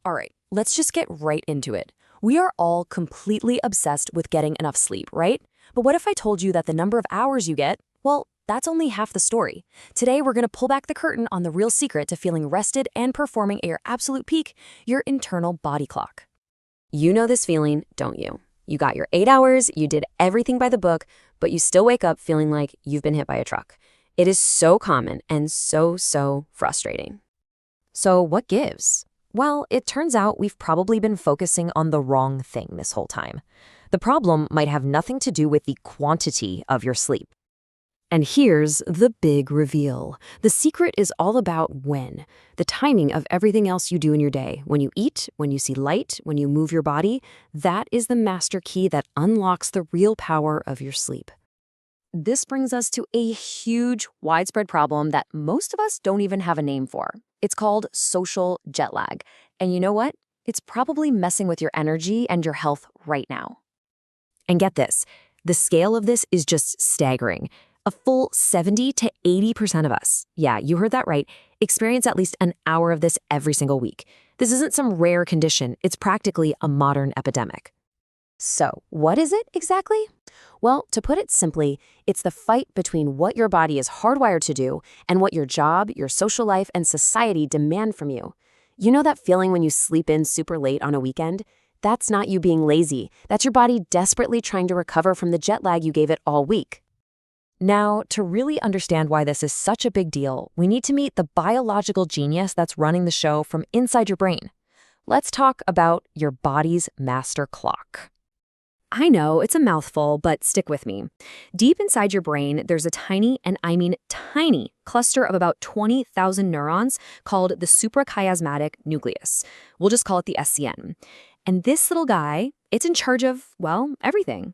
All right, let's just get right into it. We are all completely obsessed with getting enough sleep, right? But what if I told you that the number of hours you get, well, that's only half the story. Today, we're going to pull back the curtain on the real secret to feeling rested and performing at your absolute peak, your internal body clock. You know this feeling, don't you? You got your 8 hours, you did everything by the book, but you still wake up feeling like you've been hit by a truck. It is so common and so frustrating. So what gives? Well, it turns out we've probably been focusing on the wrong thing this whole time. The problem might have nothing to do with the quantity of your sleep. And here's the big reveal. The secret is all about when. The timing of everything else you do in your day. When you eat, when you see light, when you move your body, that is the master key that unlocks the real power of your sleep. This brings us to a huge, widespread problem that most of us don't even have a name for. It's called social jet lag. And you know what? It's probably messing with your energy and your health right now. And get this, the scale of this is just staggering. A full 70 to 80% of us, yeah, you heard that right, experience at least an hour of this every single week. This isn't some rare condition, it's practically a modern epidemic. So, what is it exactly? Well, to put it simply, it's the fight between what your body is hardwired to do and what your job, your social life, and society demand from you. You know that feeling when you sleep in super late on a weekend? That's not you being lazy. That's your body desperately trying to recover from the jet lag you gave it all week. Now, to really understand why this is such a big deal, we need to meet the biological genius that's running the show from inside your brain. Let's talk about your body's master clock. I know, it's a mouthful, but stick with me. Deep inside your brain, there's a tiny, and I mean tiny, cluster of about 20,000 neurons called the suprachiasmatic nucleus. We'll just call it the SCN. And this little guy, it's in charge of, well, everything.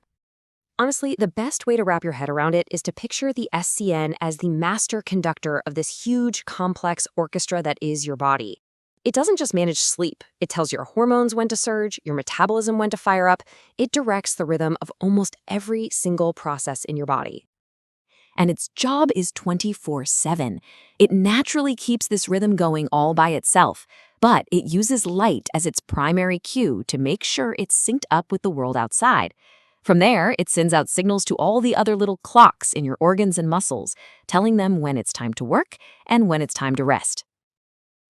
Honestly, the best way to wrap your head around it is to picture the SCN as the master conductor of this huge, complex orchestra that is your body. It doesn't just manage sleep. It tells your hormones when to surge, your metabolism when to fire up. It directs the rhythm of almost every single process in your body. And its job is 24/7. It naturally keeps this rhythm going all by itself, but it uses light as its primary cue to make sure it's synced up with the world outside. From there, it sends out signals to all the other little clocks in your organs and muscles, telling them when it's time to work and when it's time to rest.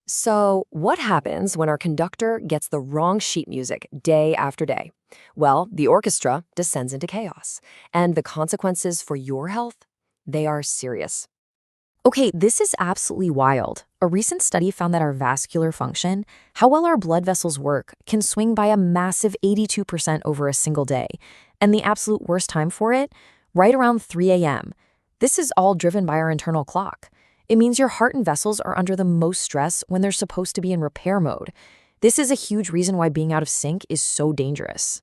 So, what happens when our conductor gets the wrong sheet music day after day? Well, the orchestra descends into chaos, and the consequences for your health, they are serious. Okay, this is absolutely wild. A recent study found that our vascular function, how well our blood vessels work, can swing by a massive 82% over a single day. And the absolute worst time for it? Right around 3 a.m. This is all driven by our internal clock. It means your heart and vessels are under the most stress when they're supposed to be in repair mode. This is a huge reason why being out of sync is so dangerous.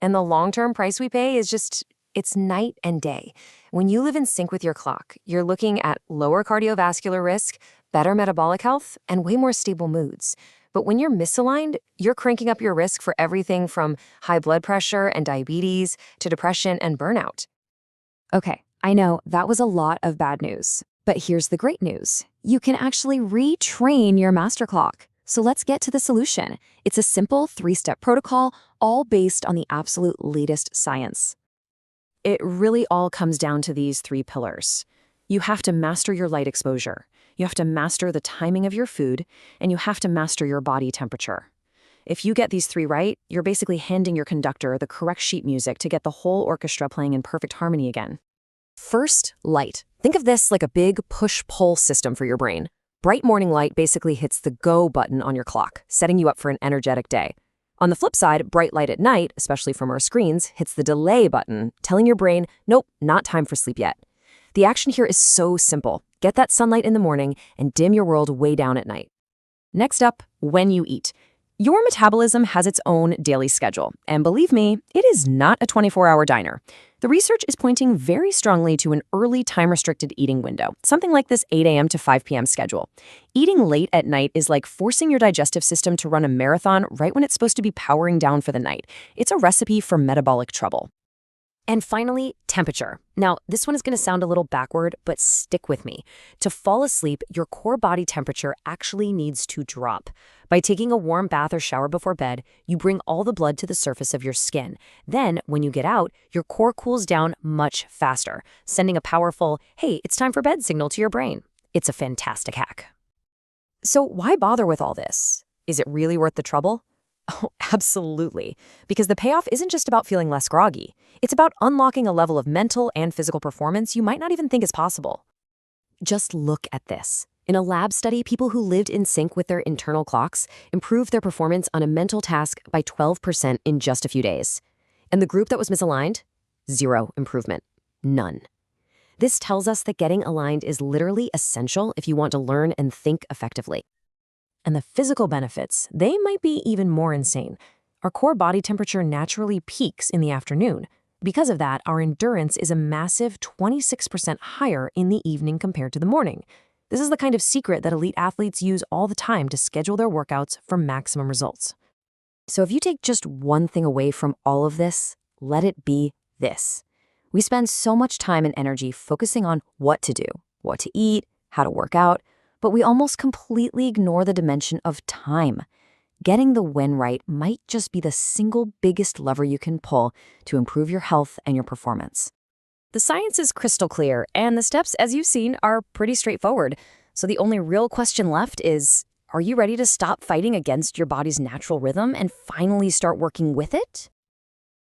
And the long-term price we pay is it's night and day. When you live in sync with your clock, you're looking at lower cardiovascular risk, better metabolic health, and way more stable moods. But when you're misaligned, you're cranking up your risk for everything from high blood pressure and diabetes to depression and burnout. Okay, I know that was a lot of bad news. But here's the great news. You can actually retrain your master clock. So let's get to the solution. It's a simple 3-step protocol, all based on the absolute latest science. It really all comes down to these 3 pillars. You have to master your light exposure. You have to master the timing of your food, and you have to master your body temperature. If you get these 3 right, you're basically handing your conductor the correct sheet music to get the whole orchestra playing in perfect harmony again. First, light. Think of this like a big push-pull system for your brain. Bright morning light basically hits the go button on your clock, setting you up for an energetic day. On the flip side, bright light at night, especially from our screens, hits the delay button, telling your brain, nope, not time for sleep yet. The action here is so simple. Get that sunlight in the morning and dim your world way down at night. Next up, when you eat. Your metabolism has its own daily schedule, and believe me, it is not a 24-hour diner. The research is pointing very strongly to an early time-restricted eating window, something like this 8 a.m. to 5 p.m. schedule. Eating late at night is like forcing your digestive system to run a marathon right when it's supposed to be powering down for the night. It's a recipe for metabolic trouble. And finally, temperature. Now, this one is going to sound a little backward, but stick with me. To fall asleep, your core body temperature actually needs to drop. By taking a warm bath or shower before bed, you bring all the blood to the surface of your skin. Then, when you get out, your core cools down much faster, sending a powerful, "Hey, it's time for bed" signal to your brain. It's a fantastic hack. So why bother with all this? Is it really worth the trouble? Oh, absolutely. Because the payoff isn't just about feeling less groggy. It's about unlocking a level of mental and physical performance you might not even think is possible. Just look at this. In a lab study, people who lived in sync with their internal clocks improved their performance on a mental task by 12% in just a few days. And the group that was misaligned? Zero improvement. None. This tells us that getting aligned is literally essential if you want to learn and think effectively. And the physical benefits, they might be even more insane. Our core body temperature naturally peaks in the afternoon. Because of that, our endurance is a massive 26% higher in the evening compared to the morning. This is the kind of secret that elite athletes use all the time to schedule their workouts for maximum results. So if you take just one thing away from all of this, let it be this. We spend so much time and energy focusing on what to do, what to eat, how to work out, but we almost completely ignore the dimension of time. Getting the when right might just be the single biggest lever you can pull to improve your health and your performance. The science is crystal clear, and the steps, as you've seen, are pretty straightforward. So the only real question left is, are you ready to stop fighting against your body's natural rhythm and finally start working with it?